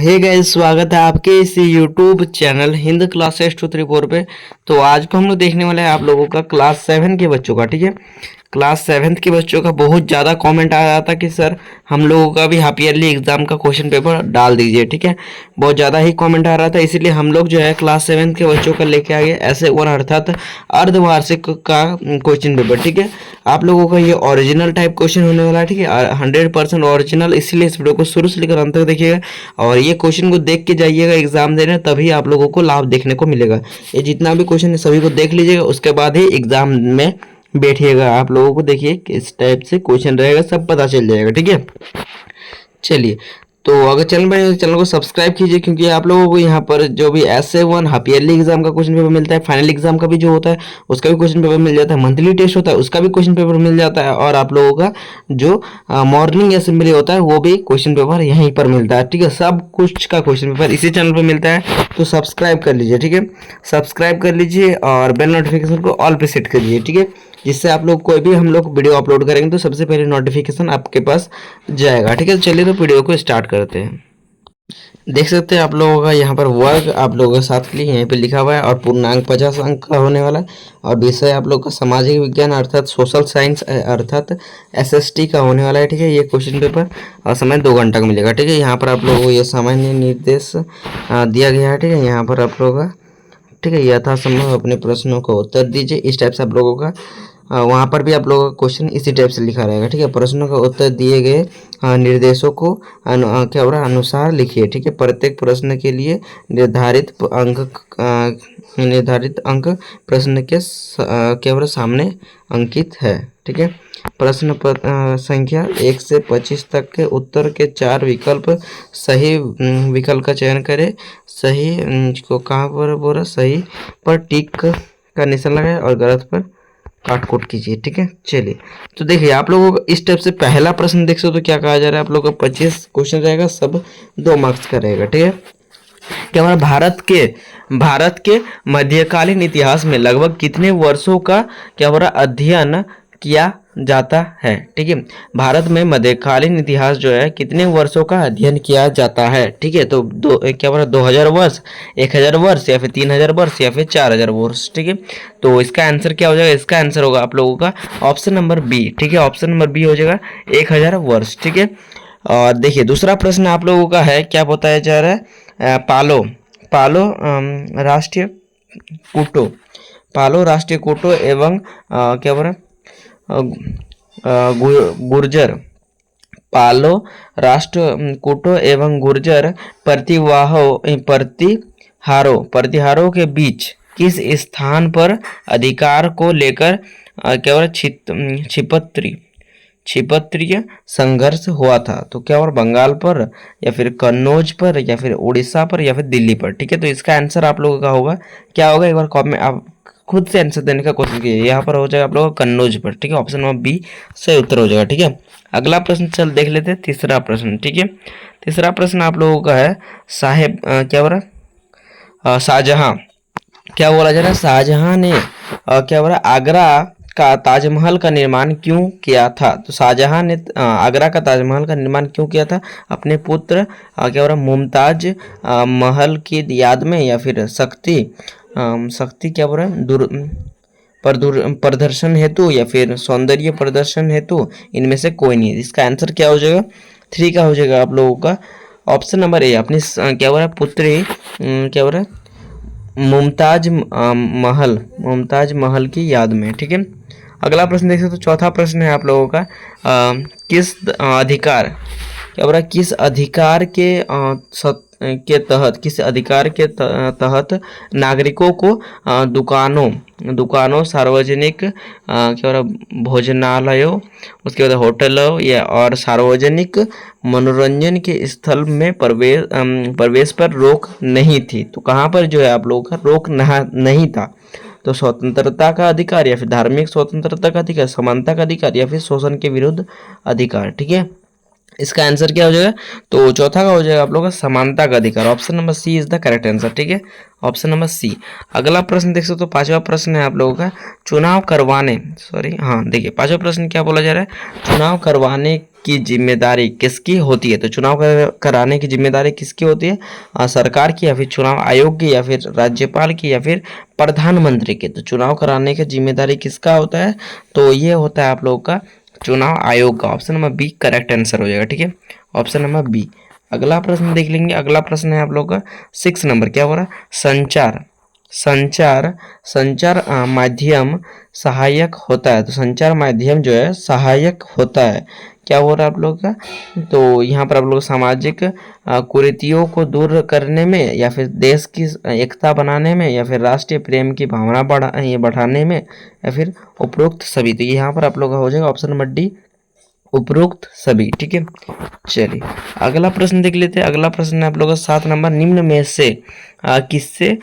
Hey guys, स्वागत है आपके इस यूट्यूब चैनल हिंद क्लासेस 234 पे। तो आज को हम लोग देखने वाले हैं आप लोगों का क्लास 7 के बच्चों का। ठीक है, क्लास 7 के बच्चों का बहुत ज़्यादा कमेंट आ रहा था कि सर हम लोगों का भी हाफ ईयरली एग्जाम का क्वेश्चन पेपर डाल दीजिए। ठीक है, बहुत ज़्यादा ही कमेंट आ रहा था, इसीलिए हम लोग जो है क्लास 7 के बच्चों का लेके आए ऐसे वन अर्थात अर्धवार्षिक का क्वेश्चन पेपर। ठीक है, आप लोगों का ये ओरिजिनल टाइप क्वेश्चन होने वाला है। ठीक है, 100% ओरिजिनल, इसीलिए इस वीडियो को शुरू से लेकर अंत तक देखिएगा और ये क्वेश्चन को देख के जाइएगा एग्जाम देने, तभी आप लोगों को लाभ देखने को मिलेगा। ये जितना भी क्वेश्चन है सभी को देख लीजिएगा, उसके बाद ही एग्जाम में बैठिएगा। आप लोगों को देखिए किस टाइप से क्वेश्चन रहेगा सब पता चल जाएगा। ठीक है, चलिए, तो अगर चैनल पर चैनल को सब्सक्राइब कीजिए, क्योंकि आप लोगों को यहाँ पर जो भी SA1 हाफ ईयरली एग्जाम का क्वेश्चन पेपर मिलता है, फाइनल एग्जाम का भी जो होता है उसका भी क्वेश्चन पेपर मिल जाता है, मंथली टेस्ट होता है उसका भी क्वेश्चन पेपर मिल जाता है, और आप लोगों का जो मॉर्निंग असेंबली होता है वो भी क्वेश्चन पेपर यहीं पर मिलता है। ठीक है, सब कुछ का क्वेश्चन पेपर इसी चैनल पर मिलता है, तो सब्सक्राइब कर लीजिए। ठीक है, सब्सक्राइब कर लीजिए और बेल नोटिफिकेशन को ऑल पे सेट कर लीजिए। ठीक है, जिससे आप लोग कोई भी हम लोग वीडियो अपलोड करेंगे तो सबसे पहले नोटिफिकेशन आपके पास जाएगा। ठीक है, तो चलिए तो वीडियो को स्टार्ट करते हैं। देख सकते हैं आप लोगों का यहाँ पर वर्ग आप लोगों के साथ के लिए यहाँ पे लिखा हुआ है और पूर्णांक 50 अंक का होने वाला है, और विषय आप लोग का सामाजिक विज्ञान अर्थात सोशल साइंस अर्थात SST का होने वाला है। ठीक है, ये क्वेश्चन पेपर और समय 2 घंटा का मिलेगा। ठीक है, यहाँ पर आप लोगों को ये सामान्य निर्देश दिया गया है। ठीक है, यहाँ पर आप लोग ठीक है यथासंभव अपने प्रश्नों का उत्तर दीजिए, इस टाइप से आप लोगों का वहाँ पर भी आप लोगों का क्वेश्चन इसी टाइप से लिखा रहेगा। ठीक है, प्रश्नों का उत्तर दिए गए निर्देशों को क्या हो रहा अनुसार लिखिए। ठीक है, प्रत्येक प्रश्न के लिए निर्धारित अंक प्रश्न के क्या हो रहा सामने अंकित है। ठीक है, प्रश्न संख्या 1 से 25 तक के उत्तर के 4 विकल्प, सही विकल्प का चयन करें। सही को कहाँ पर बोला, सही पर टिक का निशान लगाए और गलत पर काट कोट कीजिए। ठीक है, चलिए तो देखिए आप लोगों को इस टाइप से पहला प्रश्न देख सकते हो तो क्या कहा जा रहा है, आप लोगों का 25 क्वेश्चन रहेगा, सब 2 मार्क्स का रहेगा। ठीक है, क्या हमारा भारत के मध्यकालीन इतिहास में लगभग कितने वर्षों का क्या हो रहा अध्ययन किया जाता है। ठीक है, भारत में मध्यकालीन इतिहास जो है कितने वर्षों का अध्ययन किया जाता है। ठीक है, तो क्या बोला 2000 वर्ष, 1000 वर्ष, या फिर 3000 वर्ष, या फिर 4000 वर्ष। ठीक है, तो इसका आंसर क्या हो जाएगा, इसका आंसर होगा आप लोगों का ऑप्शन नंबर बी। ठीक है, ऑप्शन नंबर बी हो जाएगा 1000 वर्ष। ठीक है, और देखिए दूसरा प्रश्न आप लोगों का है, क्या बताया जा रहा है, राष्ट्रीय कूटो पालो राष्ट्रीय कूटो एवं क्या बोल रहा गुर्जर पालो राष्ट्र कूटो एवं गुर्जर प्रतिहारों के बीच किस स्थान पर अधिकार को लेकर क्या बोला क्षिपत्रीय संघर्ष हुआ था। तो क्या और बंगाल पर, या फिर कन्नौज पर, या फिर उड़ीसा पर, या फिर दिल्ली पर। ठीक है, तो इसका आंसर आप लोगों का होगा क्या होगा, एक बार कमेंट आप खुद से आंसर देने का कोशिश कीजिए। यहाँ पर हो जाएगा आप लोगों का कन्नौज पर। ठीक है, ऑप्शन नंबर बी सही उत्तर हो जाएगा। ठीक है, अगला प्रश्न चल देख लेते हैं, तीसरा प्रश्न। ठीक है, तीसरा प्रश्न आप लोगों का है साहेब क्या हो रहा शाहजहां, क्या बोला जा रहा है, शाहजहां ने क्या बोला आगरा का ताजमहल का निर्माण क्यों किया था। तो शाहजहां ने आगरा का ताजमहल का निर्माण क्यों किया था, अपने पुत्र क्या बोला मुमताज महल की याद में, या फिर शक्ति क्या बोल रहा है प्रदर्शन हेतु, या फिर सौंदर्य प्रदर्शन हेतु, इनमें से कोई नहीं। इसका आंसर क्या हो जाएगा, 3 का हो जाएगा आप लोगों का ऑप्शन नंबर ए, अपनी क्या बोल रहा है पुत्री क्या बोल रहा है मुमताज महल की याद में। ठीक है, अगला प्रश्न देख सकते हो, चौथा प्रश्न है आप लोगों का किस अधिकार क्या बोल रहा है किस अधिकार के तहत नागरिकों को दुकानों सार्वजनिक क्या बोल रहा भोजनालयों, उसके बाद होटलों या और सार्वजनिक मनोरंजन के स्थल में प्रवेश पर रोक नहीं थी। तो कहाँ पर जो है आप लोगों का रोक नहीं था, तो स्वतंत्रता का अधिकार, या फिर धार्मिक स्वतंत्रता का अधिकार, समानता का अधिकार, या फिर शोषण के विरुद्ध अधिकार। ठीक है, इसका आंसर क्या हो जाएगा? तो चौथा का हो जाएगा आप लोगों का समानता का अधिकार। Option number C is the correct answer. ठीक है, ऑप्शन नंबर सी। अगला प्रश्न देख सकते हो, पांचवा प्रश्न है आप लोगों का, चुनाव करवाने, सॉरी हाँ देखिए पांचवा प्रश्न क्या बोला जा रहा है, चुनाव करवाने की जिम्मेदारी किसकी होती है? तो चुनाव कराने की जिम्मेदारी किसकी होती है? सरकार की, या फिर चुनाव आयोग की, या फिर राज्यपाल की, या फिर प्रधानमंत्री की? तो चुनाव कराने की जिम्मेदारी किसका होता है? तो ये होता है आप लोगों का चुनाव आयोग का। Option number B correct answer हो जाएगा। ठीक है, ऑप्शन नंबर बी। अगला प्रश्न देख लेंगे। अगला प्रश्न है आप लोग का 6 नंबर, क्या हो रहा है? संचार संचार संचार माध्यम सहायक होता है। तो संचार माध्यम जो है सहायक होता है, क्या हो रहा है आप लोग का? तो यहाँ पर आप लोग सामाजिक कुरीतियों को दूर करने में, या फिर देश की एकता बनाने में, या फिर राष्ट्रीय प्रेम की भावना बढ़ाने में, या फिर उपरोक्त सभी। तो यहाँ पर आप लोग का हो जाएगा ऑप्शन नंबर डी, उपरोक्त सभी। ठीक है, चलिए अगला प्रश्न देख लेते हैं। अगला प्रश्न है आप लोगों का 7 नंबर, निम्न में से किससे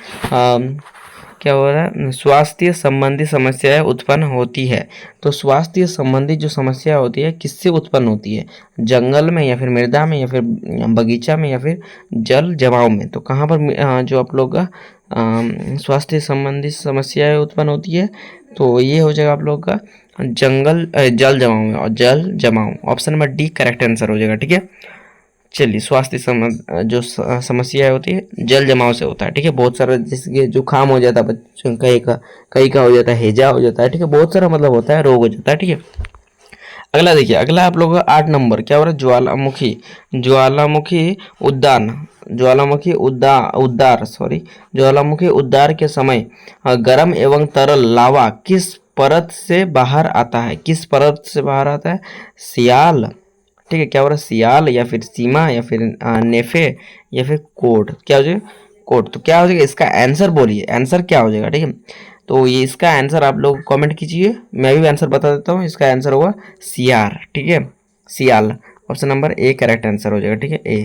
क्या हो रहा है, स्वास्थ्य संबंधी समस्याएं उत्पन्न होती है? तो स्वास्थ्य संबंधी जो समस्या होती है किससे उत्पन्न होती है? जंगल में, या फिर मृदा में, या फिर बगीचा में, या फिर जल जमाव में? तो कहाँ पर जो आप लोग का स्वास्थ्य संबंधी समस्याएं उत्पन्न होती है? तो ये हो जाएगा आप लोग का जल जमाव में, और जल जमाव option number D correct answer हो जाएगा। ठीक है, चलिए स्वास्थ्य जो समस्या होती है जल जमाव से होता है। ठीक है, बहुत सारा जिसके जुकाम हो जाता है बच्चों, कई का हो जाता है, हैजा हो जाता है। ठीक है, बहुत सारा मतलब होता है, रोग हो जाता है। ठीक है, अगला देखिए, अगला आप लोगों का 8 नंबर, क्या हो रहा है? ज्वालामुखी ज्वालामुखी उद्यान ज्वालामुखी उद्गार के समय गर्म एवं तरल लावा किस परत से बाहर आता है? किस परत से बाहर आता है? सियाल, ठीक है, क्या हो रहा है? सियाल, या फिर सीमा, या फिर नेफे, या फिर कोड? क्या हो जाएगा? कोड। तो क्या हो जाएगा इसका आंसर? बोलिए आंसर क्या हो जाएगा। ठीक है, तो ये इसका आंसर आप लोग कमेंट कीजिए, मैं भी आंसर बता देता हूँ। इसका आंसर होगा सियार। ठीक है, सियाल, option number a correct answer हो जाएगा। ठीक है, ए।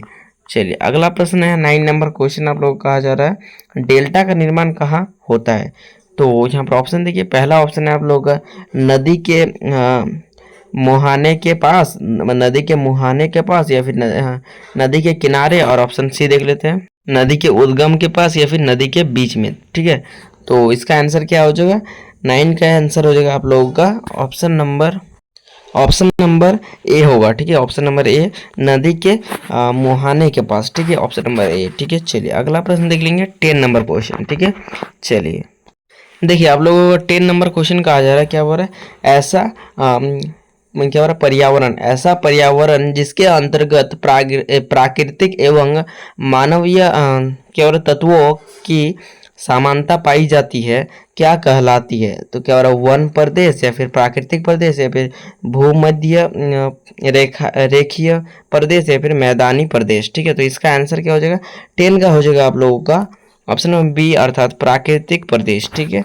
चलिए अगला प्रश्न है 9 नंबर क्वेश्चन आप लोग को कहा जा रहा है, डेल्टा का निर्माण कहाँ होता है? तो यहाँ पर ऑप्शन देखिए, पहला ऑप्शन है आप लोग का नदी के मुहाने के पास, नदी के मुहाने के पास, या फिर नदी के किनारे, और ऑप्शन सी देख लेते हैं, नदी के उद्गम के पास, या फिर नदी के बीच में। ठीक है, तो इसका आंसर क्या हो जाएगा? 9 का आंसर हो जाएगा आप लोगों का ऑप्शन नंबर ए होगा। ठीक है, ऑप्शन नंबर ए, नदी के मुहाने के पास। ठीक है, ऑप्शन नंबर ए। ठीक है, चलिए अगला प्रश्न देख लेंगे, 10 नंबर क्वेश्चन। ठीक है, चलिए देखिए आप लोगों को 10 नंबर क्वेश्चन कहा जा रहा है, क्या बोल रहा है? ऐसा क्या हो रहा है? पर्यावरण, ऐसा पर्यावरण जिसके अंतर्गत प्राकृतिक एवं मानवीय क्या हो रहा है, तत्वों की समानता पाई जाती है, क्या कहलाती है? तो क्या हो रहा है? वन प्रदेश, या फिर प्राकृतिक प्रदेश, या फिर भूमध्य रेखीय प्रदेश, या फिर मैदानी प्रदेश? ठीक है, तो इसका आंसर क्या हो जाएगा? 10 का हो जाएगा आप लोगों का ऑप्शन नंबर बी, अर्थात प्राकृतिक प्रदेश। ठीक है,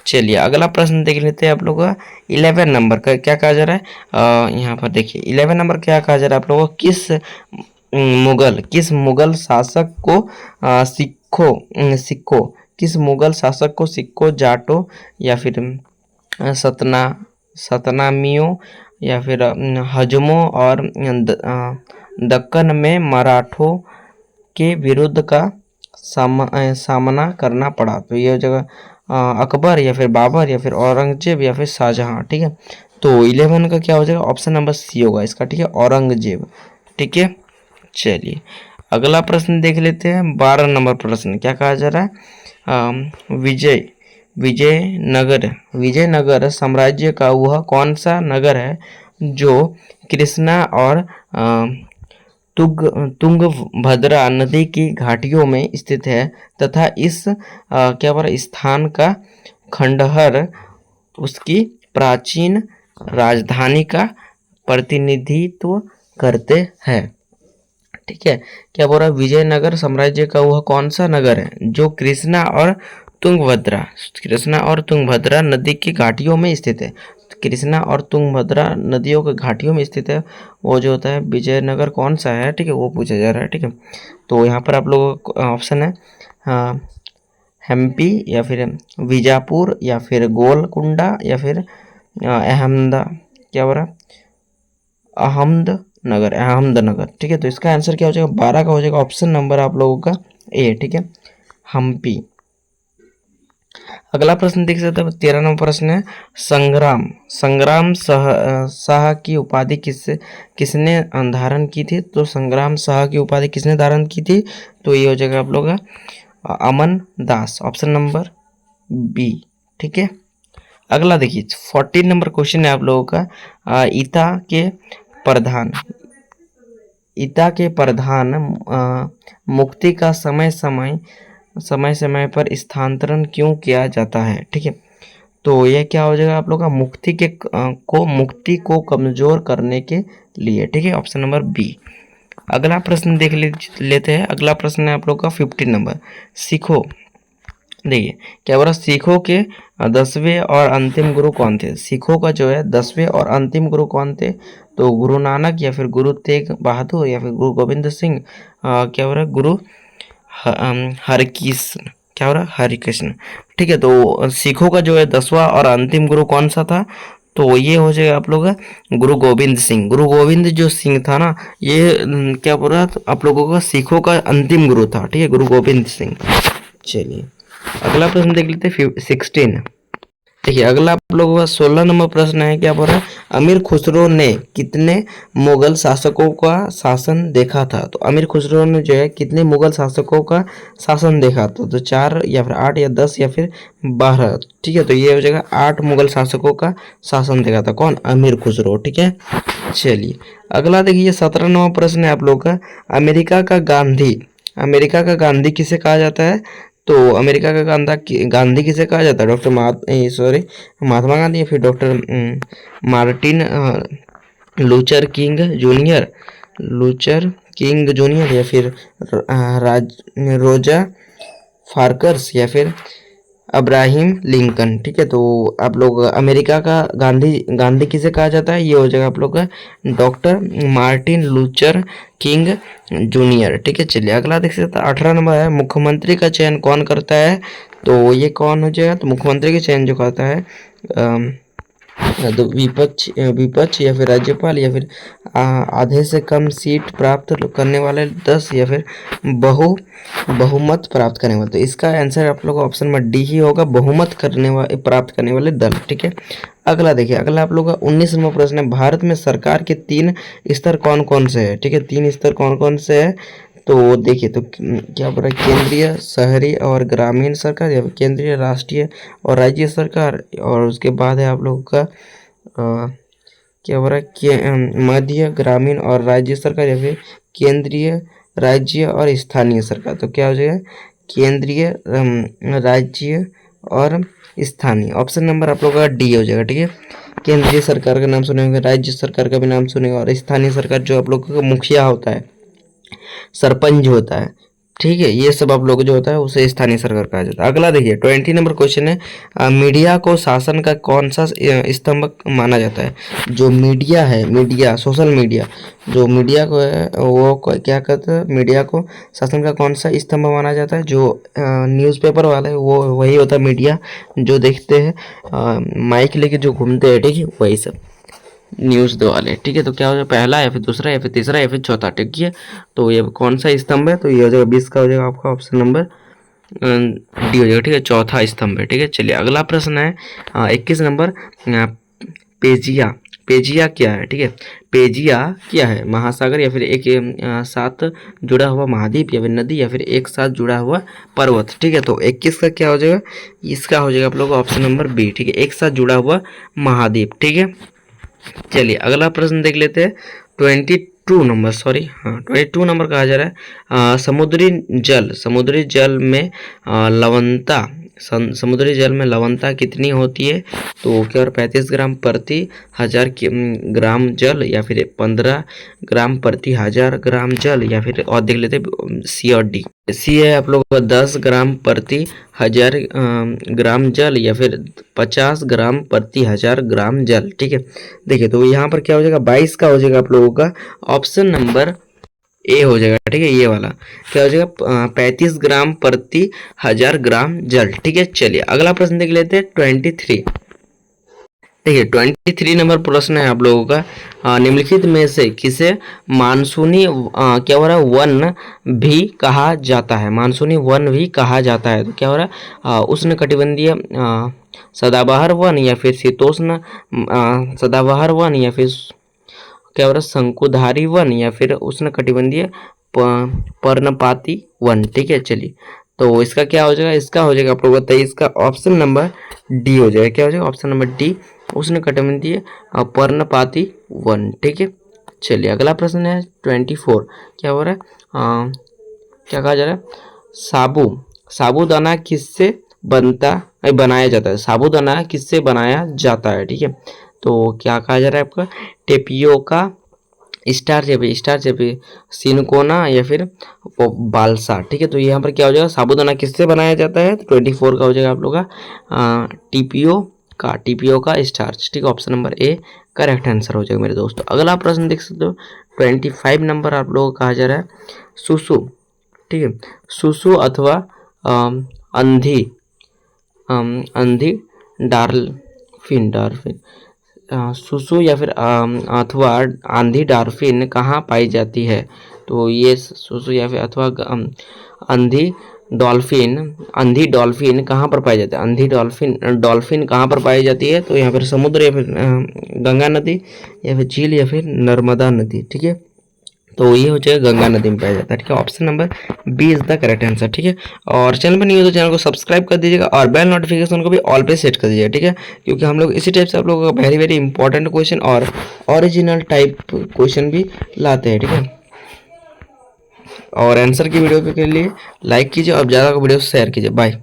चलिए अगला प्रश्न देख लेते हैं आप लोगों का 11 नंबर का, क्या कहा जा रहा है? यहाँ पर देखिए 11 नंबर क्या कहा जा रहा है आप लोगों को, किस मुगल शासक को सिक्को जाटो, या फिर सतनामियों, या फिर हजमों, और दक्कन में मराठों के विरुद्ध का सामना करना पड़ा? तो ये जगह अकबर, या फिर बाबर, या फिर औरंगजेब, या फिर शाहजहां? ठीक है, तो 11 का क्या हो जाएगा? ऑप्शन नंबर सी होगा इसका। ठीक है, औरंगजेब। ठीक है, चलिए अगला प्रश्न देख लेते हैं, 12 नंबर प्रश्न, क्या कहा जा रहा है? विजयनगर साम्राज्य का वह कौन सा नगर है जो कृष्णा और तुंगभद्रा नदी की घाटियों में स्थित है, तथा इस क्या बोला स्थान का खंडहर उसकी प्राचीन राजधानी का प्रतिनिधित्व करते हैं? ठीक है, क्या बोल रहा है? विजयनगर साम्राज्य का वह कौन सा नगर है जो कृष्णा और तुंगभद्रा नदी की घाटियों में स्थित है? कृष्णा और तुंगभद्रा नदियों के घाटियों में स्थित है, वो जो होता है विजयनगर कौन सा है? ठीक है, वो पूछा जा रहा है। ठीक है, तो यहाँ पर आप लोग ऑप्शन है हम्पी, या फिर बीजापुर, या फिर गोलकुंडा, या फिर क्या बोल रहा है? नगर, अहमदनगर। ठीक है, तो इसका आंसर क्या हो जाएगा, 12 का हो जाएगा ऑप्शन नंबर आप लोगों का ए। ठीक है, हम्पी। अगला प्रश्न देख सकते हैं, 13 नंबर प्रश्न है, संग्राम संग्राम शाह की उपाधि किसने धारण की थी। तो संग्राम शाह की उपाधि किसने धारण की थी, तो ये हो जाएगा आप लोग का अमन दास, ऑप्शन नंबर बी। ठीक है, अगला देखिए 14 नंबर क्वेश्चन है आप लोगों का, प्रधान ईता के प्रधान मुक्ति का समय समय पर स्थानांतरण क्यों किया जाता है। ठीक है, तो ये क्या हो जाएगा आप लोग का, मुक्ति को कमजोर करने के लिए। ठीक है, ऑप्शन नंबर बी। अगला प्रश्न देख लेते हैं। अगला प्रश्न है आप लोग का 15 नंबर, सिखों। देखिए क्या बोला, सिखों के 10वें और अंतिम गुरु कौन थे। सिखों का जो है 10वें और अंतिम गुरु कौन थे, तो गुरु नानक या फिर गुरु तेग बहादुर या फिर गुरु गोविंद सिंह, क्या बोला, गुरु हरकृष्ण, क्या हो रहा है, हरिकृष्ण। ठीक है, तो सिखों का जो है 10वां और अंतिम गुरु कौन सा था, तो ये हो जाएगा आप लोग का गुरु गोविंद सिंह। गुरु गोविंद जो सिंह था ना, ये क्या बोल रहा था आप लोगों का, सिखों का अंतिम गुरु था। ठीक है, गुरु गोविंद सिंह। चलिए अगला प्रश्न देख लेते हैं 16। देखिए अगला आप लोगों का 16 नंबर प्रश्न है, क्या बोल रहा है, अमीर खुसरो ने कितने मुगल शासकों का शासन देखा था। तो अमीर खुसरो ने जो है कितने मुगल शासकों का शासन देखा था, तो 4 या फिर 8 या 10 या फिर 12। ठीक है, तो ये हो जाएगा 8 मुगल शासकों का शासन देखा था, कौन, अमीर खुसरो। ठीक है, चलिए अगला देखिए 17 नंबर प्रश्न है आप लोग का, अमेरिका का गांधी किसे कहा जाता है। तो अमेरिका का गांधी किसे कहा जाता है, महात्मा गांधी या फिर डॉक्टर मार्टिन लूचर किंग जूनियर या फिर रोजा फार्कर्स या फिर अब्राहिम लिंकन। ठीक है, तो आप लोग अमेरिका का गांधी किसे कहा जाता है, ये हो जाएगा आप लोग का doctor Martin Luther king junior. ठीक है, चलिए अगला देख सकते हैं 18 नंबर है, मुख्यमंत्री का चयन कौन करता है। तो ये कौन हो जाएगा, तो मुख्यमंत्री का चयन जो करता है तो विपक्ष या फिर राज्यपाल या फिर आधे से कम सीट प्राप्त करने वाले 10 या फिर बहुमत प्राप्त करने वाले। तो इसका आंसर आप लोग ऑप्शन में डी ही होगा, बहुमत प्राप्त करने वाले दल। ठीक है, अगला देखिए, अगला आप लोग का 19 नंबर प्रश्न है, भारत में सरकार के 3 स्तर कौन कौन से है। ठीक है, 3 स्तर कौन कौन से है, तो देखिए तो क्या बोल रहा है, केंद्रीय, शहरी और ग्रामीण सरकार या केंद्रीय, राष्ट्रीय और राज्य सरकार। और उसके बाद है आप लोगों का क्या बोल रहा है कि मध्य, ग्रामीण और राज्य सरकार या फिर केंद्रीय, राज्य और स्थानीय सरकार। तो क्या हो जाएगा, केंद्रीय, राज्य और स्थानीय। ऑप्शन नंबर आप लोगों का डी हो जाएगा। ठीक है, केंद्रीय सरकार का नाम सुने होंगे, राज्य सरकार का भी नाम सुनेंगे, और स्थानीय सरकार जो आप लोगों का मुखिया होता है, सरपंच होता है। ठीक है, ये सब आप लोग जो होता है उसे स्थानीय सरकार कहा जाता है। अगला देखिए 20 नंबर क्वेश्चन है, मीडिया को शासन का कौन सा स्तंभ माना जाता है। जो मीडिया है, मीडिया, सोशल मीडिया, जो मीडिया को है वो क्या कहते हैं, मीडिया को शासन का कौन सा स्तंभ माना जाता है। जो न्यूज़पेपर वाले वो वही होता है मीडिया, जो देखते हैं माइक लेके जो घूमते हैं। ठीक है, वही सब न्यूज़ दो वाले। ठीक है, तो क्या हो जाएगा, पहला या फिर दूसरा या फिर तीसरा या फिर चौथा। ठीक है, तो ये कौन सा स्तंभ है, तो ये हो जाएगा 20 का हो जाएगा आपका ऑप्शन नंबर डी हो जाएगा। ठीक है, चौथा स्तंभ है। ठीक है, चलिए अगला प्रश्न है 21 नंबर, पेजिया पेजिया क्या है। ठीक है, पेजिया क्या है, महासागर या फिर एक साथ जुड़ा हुआ महाद्वीप या फिर नदी या फिर एक साथ जुड़ा हुआ पर्वत। ठीक है, तो 21 का क्या हो जाएगा, इसका हो जाएगा आप लोग ऑप्शन नंबर बी। ठीक है, एक साथ जुड़ा हुआ महाद्वीप। ठीक है, चलिए अगला प्रश्न देख लेते हैं 22 नंबर, 22 नंबर कहा जा रहा है, समुद्री जल में लवणता समुद्री जल में लवणता कितनी होती है। तो क्या, 35 ग्राम प्रति 1000 ग्राम जल या फिर 15 ग्राम प्रति 1000 ग्राम जल या फिर, और देख लेते हैं सी और डी। सी है आप लोग 10 ग्राम प्रति 1000 ग्राम जल या फिर 50 ग्राम प्रति 1000 ग्राम जल। ठीक है, देखिए तो यहाँ पर क्या हो जाएगा, 22 का हो जाएगा आप लोगों का ऑप्शन नंबर ए हो जाएगा। ठीक है, ये वाला क्या हो जाएगा, 35 ग्राम प्रति 1000 ग्राम जल। ठीक है, चलिए अगला प्रश्न देख लेते हैं 23। देखिए 23 नंबर प्रश्न है आप लोगों का, निम्नलिखित में से किसे मानसूनी क्या हो रहा है वन भी कहा जाता है, मानसूनी वन भी कहा जाता है। तो क्या हो रहा है उष्ण कटिबंधीय सदाबहार वन या फिर शीतोष्ण सदाबहार वन या फिर क्या हो रहा है शंकुधारी वन या फिर उष्ण कटिबंधीय पर्णपाती वन। ठीक है, चलिए तो इसका क्या हो जाएगा, इसका हो जाएगा आप लोग बताइए, इसका ऑप्शन नंबर डी हो जाएगा। क्या हो जाएगा ऑप्शन नंबर डी, उष्ण कटिबंधीय पर्णपाती वन। ठीक है, चलिए अगला प्रश्न है 24। क्या हो रहा है क्या कहा जा रहा है, साबूदाना किससे बनाया जाता है, साबूदाना किससे बनाया जाता है। ठीक है, तो क्या कहा जा रहा है आपका, टेपियोका, स्टार्च सिनकोना या फिर बालसा। ठीक है, तो यहाँ पर क्या हो जाएगा, साबूदाना किससे बनाया जाता है, तो 24 का हो जाएगा आप लोग का टीपीओ का स्टार्च। ठीक है, option number a correct answer हो जाएगा मेरे दोस्तों। अगला प्रश्न देख सकते हो 25 नंबर आप लोगों को कहा जा रहा है सुसु। ठीक है, सुसु अथवा अंधी अंधी डार्फिन सुसु या फिर अथवा आंधी डार्फिन कहाँ पाई जाती है। तो ये सुसु या फिर अथवा अंधी डॉल्फिन कहाँ पर पाई जाती है, अंधी डॉल्फिन कहाँ पर पाई जाती है। तो यहाँ पर समुद्र या फिर गंगा नदी या फिर झील या फिर नर्मदा नदी। ठीक है, तो ये हो जाएगा गंगा नदी में पाया जाता है। ठीक है, option number B is the correct answer. ठीक है, और चैनल पर नहीं हो तो चैनल को सब्सक्राइब कर दीजिएगा और बेल नोटिफिकेशन को भी ऑल पे सेट कर दीजिएगा। ठीक है, क्योंकि हम लोग इसी टाइप से आप लोगों का वेरी वेरी इंपॉर्टेंट क्वेश्चन और ओरिजिनल टाइप क्वेश्चन भी लाते हैं। ठीक है, और आंसर की वीडियो के लिए लाइक कीजिए और ज़्यादा वीडियो शेयर कीजिए। बाय।